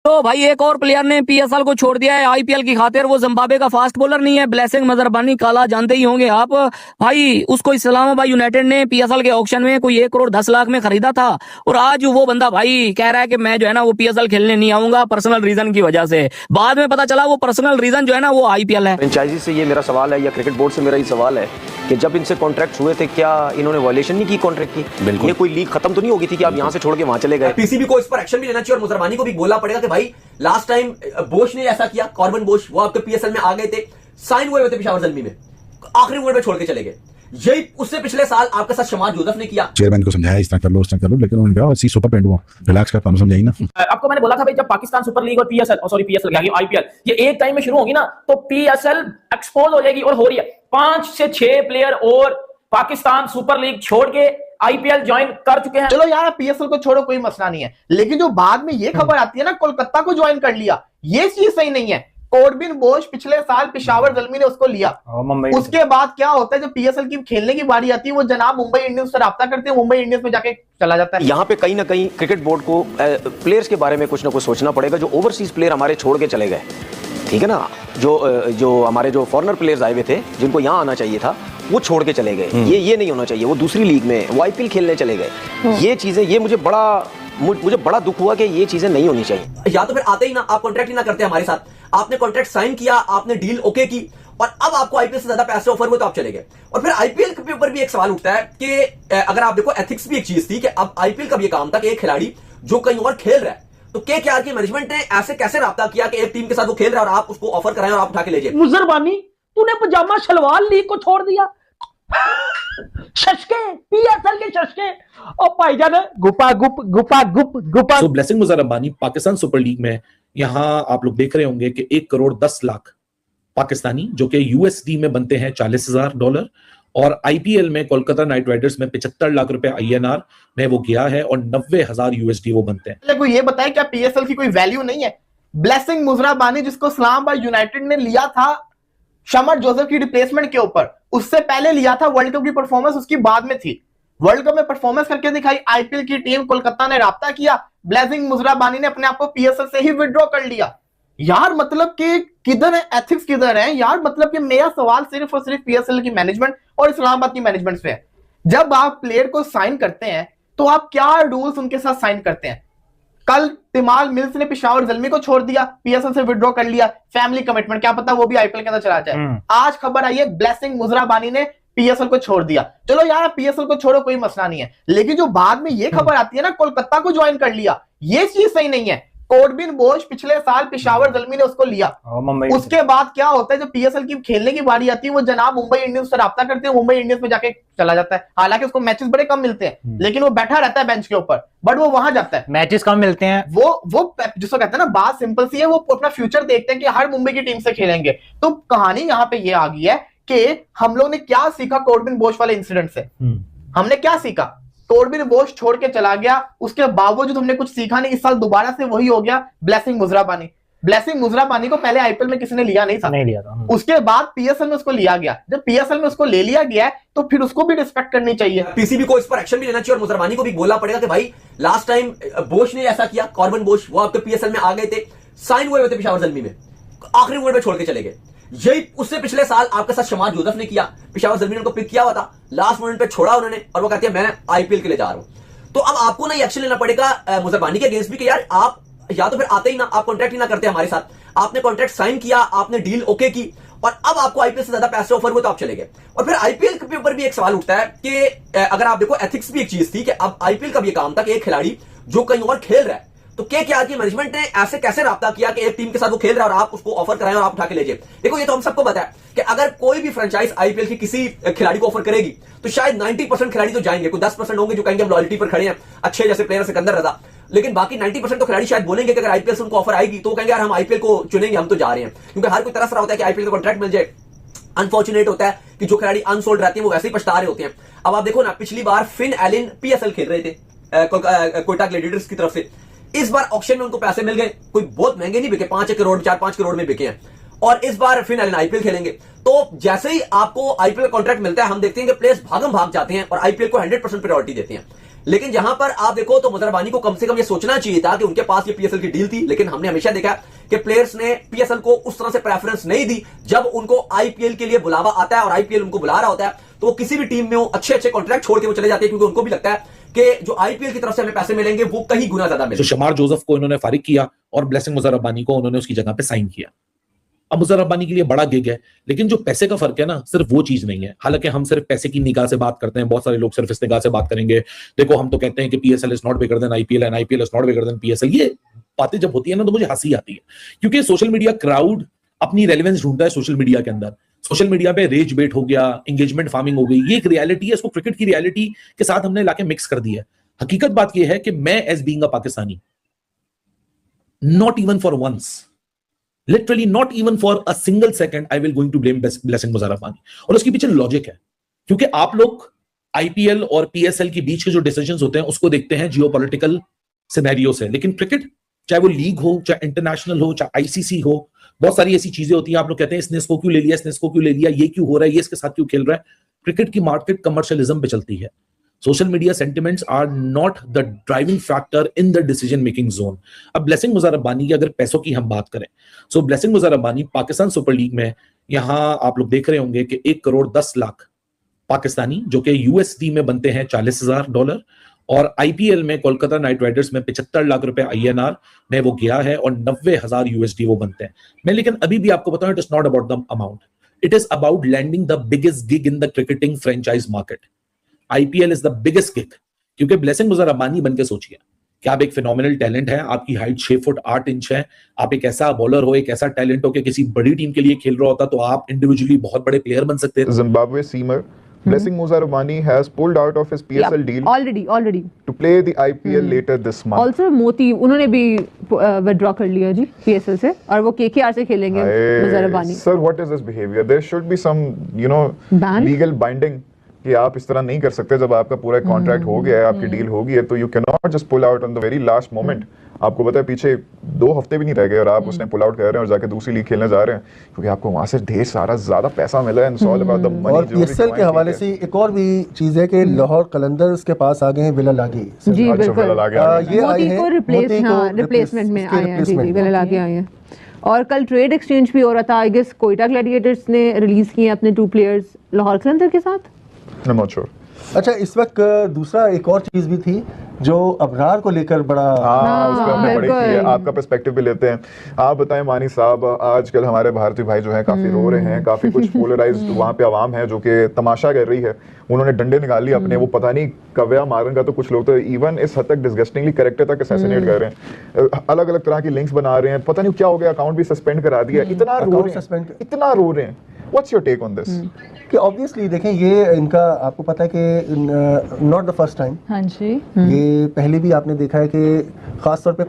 तो भाई एक और प्लेयर ने पीएसएल को छोड़ दिया है आईपीएल की खातिर। वो जिम्बाब्वे का फास्ट बॉलर नहीं है, ब्लेसिंग मजरबानी काला, जानते ही होंगे आप। भाई उसको इस्लामाबाद यूनाइटेड ने पीएसएल के ऑक्शन में कोई 1 करोड़ 10 लाख में खरीदा था। और आज वो बंदा भाई कह रहा है कि मैं जो है ना वो पीएसएल खेलने नहीं आऊंगा पर्सनल रीजन की वजह से। बाद में पता चला वो पर्सनल रीजन जो है ना वो आईपीएल है। फ्रेंचाइजी से ये मेरा सवाल है या क्रिकेट बोर्ड से मेरा ये सवाल है कि जब इनसे कॉन्ट्रैक्ट हुए थे क्या इन्होंने वायलेशन नहीं की कॉन्ट्रैक्ट की? बिल्कुल। ये कोई लीग खत्म तो नहीं होगी थी कि आप यहाँ से छोड़ के वहां चले गए? पीसीबी को इस पर एक्शन भी लेना चाहिए और मुजरमानी को भी बोलना पड़ेगा कि भाई लास्ट टाइम बोश ने ऐसा किया, कॉर्बन बोश, वो आपके पीएसएल में आ गए थे, साइन हुए थे पेशावर ज़ल्मी में, आखिरी मोमेंट में छोड़ के चले गए। यही उससे पिछले साल आपके साथ शमाद जोसेफ ने किया। चेयरमैन को समझाया इस तरह कर लो उस तरह कर लो, लेकिन उन्होंने कहा सी सुपर पेंट हुआ रिलैक्स कर, समझाई ना। आपको मैंने बोला था भाई जब पाकिस्तान सुपर लीग और पीएसएल आईपीएल ये एक टाइम में शुरू होगी ना तो पीएसएल एक्सपोज हो जाएगी। और हो रही है 5 से 6 प्लेयर और पाकिस्तान सुपर लीग छोड़ के आईपीएल ज्वाइन कर चुके हैं। चलो यार पीएसएल को छोड़ो, कोई मसला नहीं है, लेकिन जो बाद में ये खबर आती है ना कोलकाता को ज्वाइन कर लिया, ये चीज सही नहीं है। कॉर्बिन बोश पिछले साल पेशावर ज़ल्मी ने उसको लिया, उसके बाद क्या होता है जब पीएसएल की खेलने की बारी आती है वो जनाब मुंबई इंडियंस से राब्ता करते हैं, मुंबई इंडियंस में जाके चला जाता है। यहाँ पे कहीं ना कहीं क्रिकेट बोर्ड को प्लेयर्स के बारे में कुछ ना कुछ सोचना पड़ेगा। जो ओवरसीज प्लेयर हमारे छोड़ के चले गए, ठीक है ना, जो हमारे जो फॉरेनर प्लेयर्स आए हुए थे जिनको यहाँ आना चाहिए था वो छोड़ के चले गए। ये नहीं होना चाहिए। वो दूसरी लीग में वो आईपीएल खेलने चले गए। ये चीजें, ये मुझे बड़ा दुख हुआ कि ये चीजें नहीं होनी चाहिए। या तो फिर आते ही ना, आप कॉन्ट्रैक्ट ही ना करते हमारे साथ, आपने कॉन्ट्रैक्ट साइन किया, आपने डील ओके की और अब आपको आईपीएल से ज्यादा पैसे ऑफर हुए तो आप चले गए। और फिर आईपीएल के ऊपर भी एक सवाल उठता है कि अगर आप देखो एथिक्स भी एक चीज थी कि अब आईपीएल का भी काम था कि एक खिलाड़ी जो कहीं और खेल रहा है तो केकेआर की मैनेजमेंट ने ऐसे कैसे राब्ता किया कि एक टीम के साथ वो खेल रहा है और आप उसको ऑफर कराएं और आप उठा के ले जाए। मुजरबानी तूने पजामा शलवार लीग को छोड़ दिया, शशके पीएसएल के शशके और भाईजान गुपा गुपा। तो Blessing Muzarabani Pakistan Super League में यहां आप लोग देख रहे होंगे कि 1 करोड़ 10 लाख पाकिस्तानी जो कि यूएसडी में बनते हैं $40,000 और आईपीएल में कोलकाता नाइट राइडर्स में 75 लाख रुपए आईएनआर में वो गया है और 90,000 यूएसडी वो बनते हैं। कोई ये बताए क्या पीएसएल की कोई वैल्यू नहीं है? ब्लेसिंग मुजराबानी जिसको इस्लामाबाद यूनाइटेड ने लिया था शमाद जोसेफ की रिप्लेसमेंट के ऊपर, उससे पहले लिया था, वर्ल्ड कप की परफॉर्मेंस उसकी बाद में थी, वर्ल्ड कप में परफॉर्मेंस करके दिखाई, आईपीएल की टीम कोलकाता ने राब्ता किया, ब्लेसिंग मुजराबानी ने अपने आप को पीएसएल से ही विड्रॉ कर लिया। यार मतलब कि किधर है एथिक्स, किधर है यार? मतलब कि मेरा सवाल सिर्फ और सिर्फ पीएसएल की मैनेजमेंट और इस्लामाबाद की मैनेजमेंट से है। जब आप प्लेयर को साइन करते हैं तो आप क्या रूल्स उनके साथ साइन करते हैं? कल तिमाल मिल्स ने पेशावर ज़ल्मी को छोड़ दिया, पीएसएल से विड्रॉ कर लिया, फैमिली कमिटमेंट, क्या पता वो भी आईपीएल के अंदर चला जाए। आज खबर आई है ब्लेसिंग मुजराबानी ने पीएसएल को छोड़ दिया। चलो यार पीएसएल को छोड़ो, कोई मसला नहीं है, लेकिन जो बाद में ये खबर आती है ना कोलकाता को ज्वाइन कर लिया, ये चीज सही नहीं है। कॉर्बिन बोश पिछले साल पेशावर ज़ल्मी ने उसको लिया, उसके बाद क्या होता है जब पीएसएल की खेलने की बारी आती है वो जनाब मुंबई इंडियंस से राब्ता करते हैं, मुंबई इंडियंस में जाके चला जाता है। हालांकि उसको मैचेस बड़े कम मिलते हैं लेकिन वो बैठा रहता है बेंच के ऊपर, बट वो वहां जाता है, मैचेस कम मिलते हैं। वो जिसको कहते हैं ना, बात सिंपल सी है, वो अपना फ्यूचर देखते हैं कि हर मुंबई की टीम से खेलेंगे। तो कहानी यहाँ पे ये आ गई है कि हम लोग ने क्या सीखा कॉर्बिन बोश वाले इंसिडेंट से। हमने क्या सीखा? कॉर्बिन बोश छोड़ के चला गया, उसके बावजूद हमने कुछ सीखा नहीं। इस साल दोबारा से वही हो गया ब्लेसिंग मुजराबानी। ब्लेसिंग मुजराबानी को पहले आईपीएल में किसी ने लिया नहीं था, उसके बाद पीएसएल में उसको लिया गया। जब पीएसएल में उसको ले लिया गया है तो फिर उसको भी रिस्पेक्ट करनी चाहिए। पीसीबी को इस पर एक्शन भी लेना चाहिए और मुजरमानी को भी बोलना पड़ेगा कि भाई लास्ट टाइम बोश ने ऐसा किया, कॉर्बन बोश, वो आपके पीएसएल में आ गए थे, साइन हुए थे पेशावर ज़ल्मी में, आखिरी मोमेंट में छोड़ के चले गए। यही उससे पिछले साल आपके साथ शमाद जोसेफ ने किया, पेशावर ज़ल्मी ने उनको पिक किया हुआ था, लास्ट मोमेंट पे छोड़ा उन्होंने और वो कहती है मैं आईपीएल के लिए जा रहा हूं। तो अब आपको ना एक्शन लेना पड़ेगा मुजरबानी के अगेंस्ट भी कि यार आप या तो फिर आते ही ना, आप कॉन्ट्रैक्ट ही ना करते हमारे साथ, आपने कॉन्ट्रैक्ट साइन किया, आपने डील ओके की और अब आपको आईपीएल से ज्यादा पैसे ऑफर हुए तो आप चले गए। और फिर आईपीएल के ऊपर भी एक सवाल उठता है कि अगर आप देखो एथिक्स भी एक चीज थी कि अब आईपीएल का भी काम था कि एक खिलाड़ी जो कहीं और खेल रहा है तो केकेआर की मैनेजमेंट ने ऐसे कैसे राब्ता किया कि एक टीम के साथ वो खेल रहा है और आप उसको ऑफर कराएं और आप उठा के ले जाए। देखो ये तो हम सबको पता है कि अगर कोई भी फ्रेंचाइज आईपीएल की किसी खिलाड़ी को ऑफर करेगी तो शायद 90% खिलाड़ी तो जाएंगे, कोई 10% होंगे जो कहेंगे हम लॉयल्टी पर खड़े हैं, अच्छे जैसे प्लेयर सिकंदर रजा, लेकिन बाकी 90% तो खिलाड़ी शायद बोलेंगे कि अगर आईपीएल से उनको ऑफर आएगी तो कहेंगे यार हम आईपीएल को चुनेंगे, हम तो जा रहे हैं। क्योंकि हर कोई तरस रहा होता है कि आईपीएल का कॉन्ट्रैक्ट मिल जाए। अनफॉर्चुनेट होता है कि जो खिलाड़ी अनसोल्ड रहते हैं वो वैसे ही पछता रहे होते हैं। अब आप देखो ना, पिछली बार फिन एलिन पीएसएल खेल रहे थे कोयटा ग्लैडिएटर्स की तरफ से, इस बार ऑक्शन में उनको पैसे मिल गए, कोई बहुत महंगे नहीं बिके, 5 करोड़ 4-5 करोड़ में बिके हैं। और इस बार फिन एलिन आईपीएल खेलेंगे तो जैसे ही आपको आईपीएल का कॉन्ट्रैक्ट मिलता है हम देखते हैं कि प्लेयर्स भागम भाग जाते हैं और आईपीएल को 100% प्रायोरिटी देते हैं। लेकिन जहां पर आप देखो तो मुजरबानी को कम से कम ये सोचना चाहिए था कि उनके पास ये पीएसएल की डील थी, लेकिन हमने हमेशा देखा कि प्लेयर्स ने पीएसएल को उस तरह से प्रेफरेंस नहीं दी। जब उनको आईपीएल के लिए बुलावा आता है और आईपीएल उनको बुला रहा होता है तो वो किसी भी टीम में वो अच्छे अच्छे कॉन्ट्रैक्ट छोड़ के वो चले जाते हैं, क्योंकि उनको भी लगता है कि जो आईपीएल की तरफ से हमें पैसे मिलेंगे वो कहीं गुना ज्यादा तो मिलेंगे। शमार जोसेफ को इन्होंने फारिग किया और ब्लेसिंग मुजर रब्बानी को उन्होंने उसकी जगह पे साइन किया। अब मुजर रब्बानी के लिए बड़ा गिग है, लेकिन जो पैसे का फर्क है ना, सिर्फ वो चीज नहीं है। हालांकि हम सिर्फ पैसे की निगाह से बात करते हैं, बहुत सारे लोग सिर्फ इस निगाह से बात करेंगे, देखो हम तो कहते हैं कि PSL is not bigger than IPL and IPL is not bigger than PSL. ये बातें जब होती है ना तो मुझे हंसी आती है, क्योंकि सोशल मीडिया क्राउड अपनी रेलेवेंस ढूंढता है सोशल मीडिया के अंदर। सोशल मीडिया पे रेज बेट हो गया, एंगेजमेंट फार्मिंग हो गई, ये एक रियलिटी है, इसको क्रिकेट की रियलिटी के साथ हमने लाके मिक्स कर दिया है। हकीकत बात यह है कि मैं as being a Pakistani, not even for once, literally not even for a single second I will going to blame Blessing Muzarabani. और उसके पीछे लॉजिक है, क्योंकि आप लोग आईपीएल और पीएसएल के बीच के जो डिसीजंस होते हैं उसको देखते हैं जियोपॉलिटिकल सिनेरियो से, लेकिन क्रिकेट चाहे वो लीग हो, चाहे इंटरनेशनल हो, चाहे आईसीसी हो, बहुत सारी ऐसी चीजें होती हैं। आप लोग कहते हैं इसने इसको क्यों ले लिया, इसने इसको क्यों ले लिया, ये क्यों हो रहा है, ये इसके साथ क्यों खेल रहा है। क्रिकेट की मार्केट कमर्शियलिज्म पे चलती है। Social media sentiments are not the driving factor in the decision making zone. अब ब्लेसिंग मुजर रब्बानी की अगर पैसों की हम बात करें, so Blessing Muzarabani Pakistan Super League में, यहां आप लोग देख रहे होंगे कि 1 करोड़ 10 लाख पाकिस्तानी, जो कि यूएसडी में बनते हैं $40,000, और आईपीएल में कोलकाता नाइट राइडर्स में 75 लाख रुपए आईएनआर में वो गया है और 90,000 यूएसडी वो बनते हैं। मैं लेकिन अभी भी आपको बताऊं, it is not about the amount, it is about landing the biggest gig in the cricketing franchise market. IPL is the biggest gig, क्योंकि ब्लेसिंग मुजर रब्बानी बन के सोचिए कि आप एक फिनोमिनल टैलेंट है, आपकी हाइट 6 फुट 8 इंच है, आप एक ऐसा बॉलर हो, एक ऐसा टैलेंट हो कि किसी बड़ी टीम के लिए खेल रहा होता तो आप इंडिविजुअली बहुत बड़े प्लेयर बन सकते थे। Zimbabwe seamer Blessing Musa Rabbani has pulled out of his PSL deal already to play the IPL later this month. also मोती उन्होंने भी विड्रॉ कर लिया जी पीएसएल से, और वो केकेआर से खेलेंगे Mujar Rabbani. Sir, what is this behavior? There should be some, Ban? legal binding कि आप इस तरह नहीं कर सकते। जब आपका पूरा कॉन्ट्रैक्ट हो गया है, आपकी डील हो गई है, तो you can not just pull out on the very last moment. आपको पता है पीछे 2 हफ्ते भी नहीं रह गए और आप उसने पुल आउट कर रहे हैं और जाके दूसरी लीग खेलने जा रहे हैं, क्योंकि आपको वहां से ढेर सारा ज्यादा पैसा मिला है। All about the money. और पीएसएल के हवाले से एक और भी चीज है कि लाहौर कलंदर्स के पास आ गए हैं विला लागी। जी बिल्कुल, ये आए हैं रिप्लेसमेंट में आए हैं, जी विला लागी आए हैं। और कल ट्रेड एक्सचेंज भी हो रहा था, आई गेस कोयटा ग्लैडिएटर्स ने रिलीज किए अपने 2 प्लेयर्स लाहौर कलंदर के साथ। I'm not sure. अच्छा, इस वक्त दूसरा एक और चीज भी थी जो अबरार को लेकर बड़ा उस पर हमने बड़ी की है। आपका पर्सपेक्टिव भी लेते हैं। आप बताएं मानी साहब, आजकल हमारे भारतीय भाई जो हैं काफी रो रहे हैं, काफी कुछ पोलराइज्ड वहाँ पे आवाम है जो कि तमाशा कर रही है। उन्होंने डंडे निकाल लिए अपने, वो पता नहीं कव्या मारन का, तो कुछ लोग तो इवन इस हद तक डिस्गस्टिंगली कैरेक्टर तक असैसिनेट कर रहे हैं, अलग अलग तरह की लिंक्स बना रहे हैं, पता नहीं क्या हो गया, अकाउंट भी सस्पेंड करा दिया। इतना रो रहे हैं। What's your take on this? कि ऑब्वियसली देखें, ये इनका आपको पता है कि नॉट द फर्स्ट टाइम। हाँ जी, ये पहले भी आपने देखा है कि खास तौर पे